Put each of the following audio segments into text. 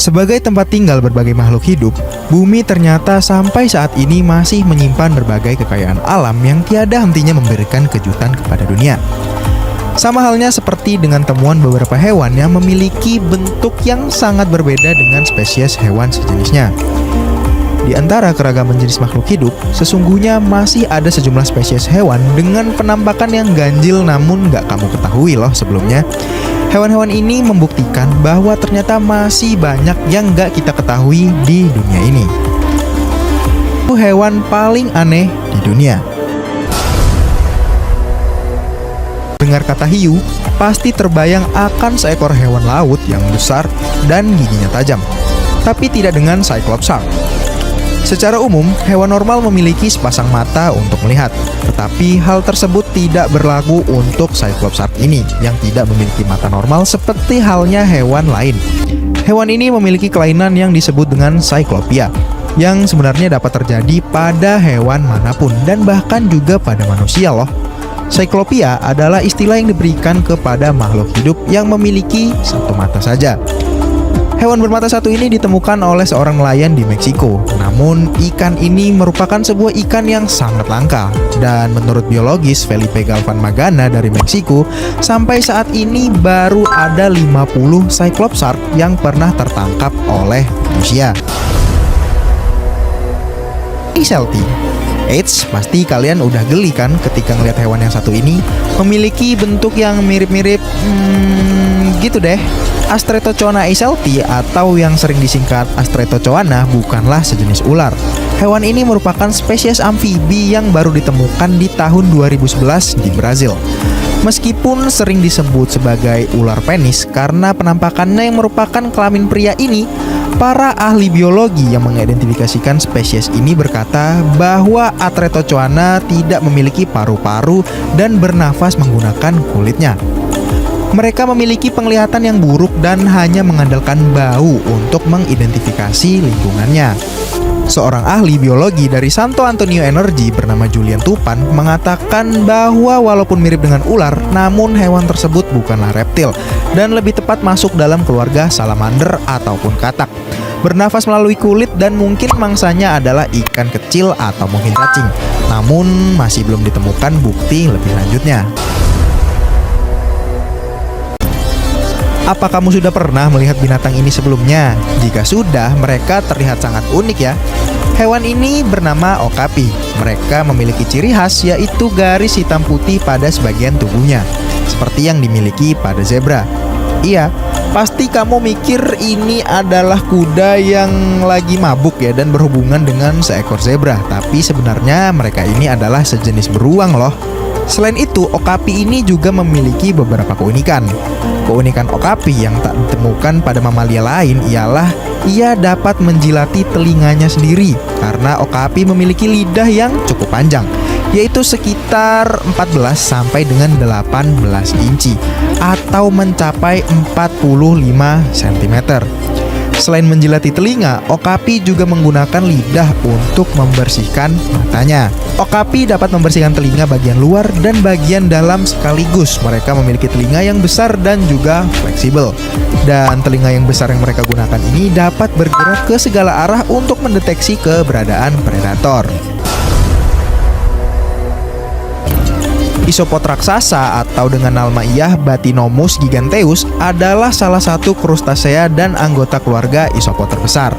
Sebagai tempat tinggal berbagai makhluk hidup, bumi ternyata sampai saat ini masih menyimpan berbagai kekayaan alam yang tiada hentinya memberikan kejutan kepada dunia. Sama halnya seperti dengan temuan beberapa hewan yang memiliki bentuk yang sangat berbeda dengan spesies hewan sejenisnya. Di antara keragaman jenis makhluk hidup, sesungguhnya masih ada sejumlah spesies hewan dengan penampakan yang ganjil namun nggak kamu ketahui loh sebelumnya. Hewan-hewan ini membuktikan bahwa ternyata masih banyak yang nggak kita ketahui di dunia ini. Hewan paling aneh di dunia. Dengar kata hiu, pasti terbayang akan seekor hewan laut yang besar dan giginya tajam. Tapi tidak dengan Cyclops shark. Secara umum, hewan normal memiliki sepasang mata untuk melihat, tetapi hal tersebut tidak berlaku untuk Cyclops shark ini yang tidak memiliki mata normal seperti halnya hewan lain. Hewan ini memiliki kelainan yang disebut dengan cyclopia, yang sebenarnya dapat terjadi pada hewan manapun dan bahkan juga pada manusia loh. Cyclopia adalah istilah yang diberikan kepada makhluk hidup yang memiliki satu mata saja. Hewan bermata satu ini ditemukan oleh seorang nelayan di Meksiko. Namun, ikan ini merupakan sebuah ikan yang sangat langka. Dan menurut biologis Felipe Galvan Magana dari Meksiko, sampai saat ini baru ada 50 Cyclops shark yang pernah tertangkap oleh manusia. Iselti. Eits, pasti kalian udah geli kan ketika ngelihat hewan yang satu ini memiliki bentuk yang mirip-mirip gitu deh. Astretochoana iselti atau yang sering disingkat Astretochoana bukanlah sejenis ular. Hewan ini merupakan spesies amfibi yang baru ditemukan di tahun 2011 di Brazil. Meskipun sering disebut sebagai ular penis karena penampakannya yang merupakan kelamin pria ini, para ahli biologi yang mengidentifikasikan spesies ini berkata bahwa Astretochoana tidak memiliki paru-paru dan bernafas menggunakan kulitnya. Mereka memiliki penglihatan yang buruk dan hanya mengandalkan bau untuk mengidentifikasi lingkungannya. Seorang ahli biologi dari Santo Antonio Energy bernama Julian Tupan mengatakan bahwa walaupun mirip dengan ular, namun hewan tersebut bukanlah reptil dan lebih tepat masuk dalam keluarga salamander ataupun katak. Bernafas melalui kulit dan mungkin mangsanya adalah ikan kecil atau mungkin cacing. Namun masih belum ditemukan bukti lebih lanjutnya. Apa kamu sudah pernah melihat binatang ini sebelumnya? Jika sudah, mereka terlihat sangat unik ya. Hewan ini bernama okapi. Mereka memiliki ciri khas yaitu garis hitam putih pada sebagian tubuhnya, seperti yang dimiliki pada zebra. Iya, pasti kamu mikir ini adalah kuda yang lagi mabuk ya dan berhubungan dengan seekor zebra. Tapi sebenarnya mereka ini adalah sejenis beruang loh. Selain itu, okapi ini juga memiliki beberapa keunikan. Keunikan okapi yang tak ditemukan pada mamalia lain ialah ia dapat menjilati telinganya sendiri karena okapi memiliki lidah yang cukup panjang, yaitu sekitar 14 sampai dengan 18 inci atau mencapai 45 cm. Selain menjilati telinga, okapi juga menggunakan lidah untuk membersihkan matanya. Okapi dapat membersihkan telinga bagian luar dan bagian dalam sekaligus. Mereka memiliki telinga yang besar dan juga fleksibel. Dan telinga yang besar yang mereka gunakan ini dapat bergerak ke segala arah untuk mendeteksi keberadaan predator. Isopod raksasa atau dengan almaiah Bathynomus giganteus adalah salah satu krustasea dan anggota keluarga isopod terbesar.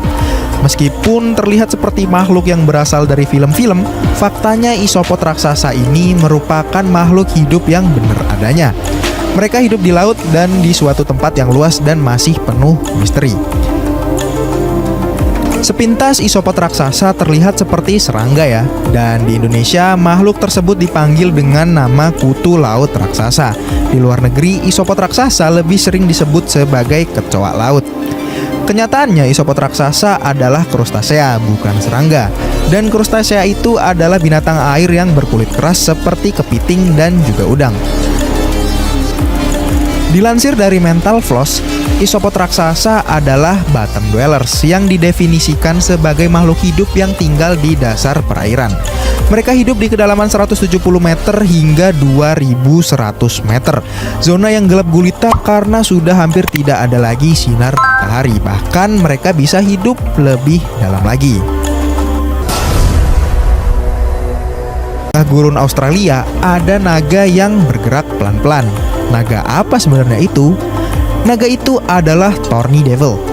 Meskipun terlihat seperti makhluk yang berasal dari film-film, faktanya isopod raksasa ini merupakan makhluk hidup yang benar adanya. Mereka hidup di laut dan di suatu tempat yang luas dan masih penuh misteri. Sepintas isopod raksasa terlihat seperti serangga ya. Dan di Indonesia makhluk tersebut dipanggil dengan nama kutu laut raksasa. Di luar negeri isopod raksasa lebih sering disebut sebagai kecoa laut. Kenyataannya isopod raksasa adalah krustasea bukan serangga. Dan krustasea itu adalah binatang air yang berkulit keras seperti kepiting dan juga udang. Dilansir dari Mental Floss, isopod raksasa adalah bottom dwellers yang didefinisikan sebagai makhluk hidup yang tinggal di dasar perairan. Mereka hidup di kedalaman 170 meter hingga 2100 meter. Zona yang gelap gulita karena sudah hampir tidak ada lagi sinar matahari. Bahkan mereka bisa hidup lebih dalam lagi. Di gurun Australia ada naga yang bergerak pelan-pelan. Naga apa sebenarnya itu? Naga itu adalah Thorny Devil.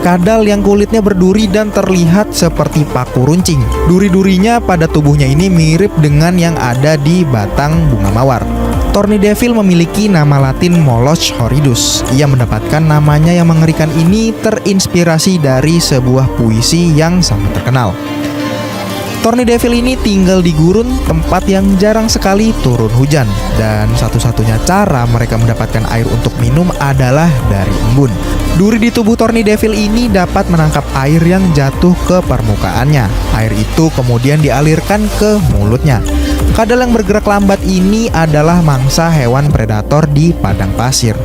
Kadal yang kulitnya berduri dan terlihat seperti paku runcing. Duri-durinya pada tubuhnya ini mirip dengan yang ada di batang bunga mawar. Thorny Devil memiliki nama latin Moloch horridus. Ia mendapatkan namanya yang mengerikan ini terinspirasi dari sebuah puisi yang sangat terkenal. Thorny Devil ini tinggal di gurun, tempat yang jarang sekali turun hujan. Dan satu-satunya cara mereka mendapatkan air untuk minum adalah dari embun. Duri di tubuh Thorny Devil ini dapat menangkap air yang jatuh ke permukaannya. Air itu kemudian dialirkan ke mulutnya. Kadal yang bergerak lambat ini adalah mangsa hewan predator di padang pasir.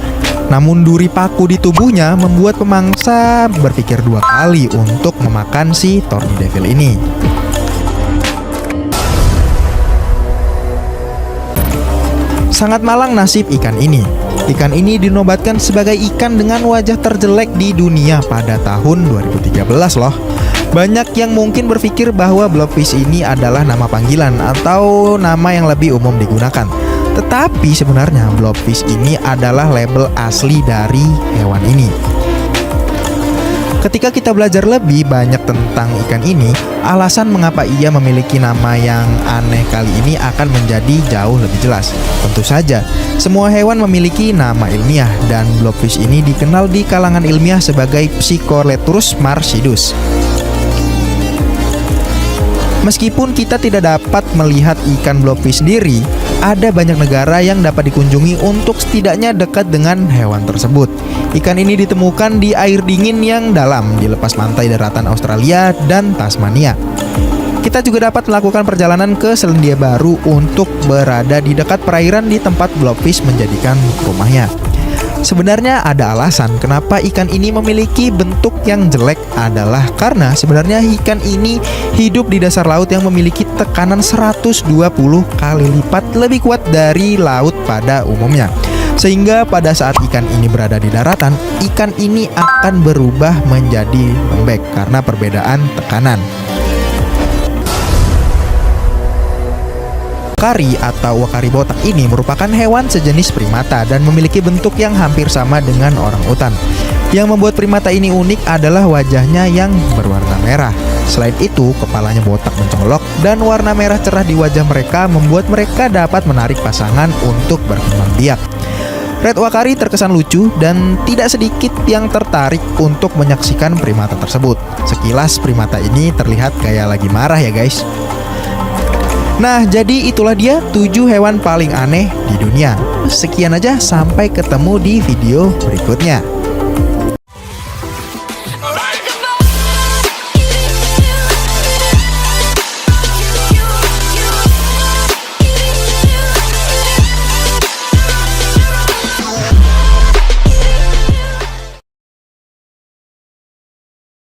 Namun duri paku di tubuhnya membuat pemangsa berpikir dua kali untuk memakan si Thorny Devil ini. Sangat malang nasib ikan ini. Ikan ini dinobatkan sebagai ikan dengan wajah terjelek di dunia pada tahun 2013 loh. Banyak yang mungkin berpikir bahwa blobfish ini adalah nama panggilan atau nama yang lebih umum digunakan. Tetapi sebenarnya blobfish ini adalah label asli dari hewan ini. Ketika kita belajar lebih banyak tentang ikan ini, alasan mengapa ia memiliki nama yang aneh kali ini akan menjadi jauh lebih jelas. Tentu saja, semua hewan memiliki nama ilmiah dan blobfish ini dikenal di kalangan ilmiah sebagai Psycholeturus marcidus. Meskipun kita tidak dapat melihat ikan blobfish sendiri, ada banyak negara yang dapat dikunjungi untuk setidaknya dekat dengan hewan tersebut. Ikan ini ditemukan di air dingin yang dalam di lepas pantai daratan Australia dan Tasmania. Kita juga dapat melakukan perjalanan ke Selandia Baru untuk berada di dekat perairan di tempat blobfish menjadikan rumahnya. Sebenarnya ada alasan kenapa ikan ini memiliki bentuk yang jelek adalah karena sebenarnya ikan ini hidup di dasar laut yang memiliki tekanan 120 kali lipat lebih kuat dari laut pada umumnya. Sehingga pada saat ikan ini berada di daratan, ikan ini akan berubah menjadi lembek karena perbedaan tekanan. Wakari atau wakari botak ini merupakan hewan sejenis primata dan memiliki bentuk yang hampir sama dengan orang utan. Yang membuat primata ini unik adalah wajahnya yang berwarna merah. Selain itu, kepalanya botak mencolok dan warna merah cerah di wajah mereka membuat mereka dapat menarik pasangan untuk berkembang biak. Red wakari terkesan lucu dan tidak sedikit yang tertarik untuk menyaksikan primata tersebut. Sekilas primata ini terlihat kayak lagi marah ya guys. Nah, jadi itulah dia 7 hewan paling aneh di dunia. Sekian aja, sampai ketemu di video berikutnya.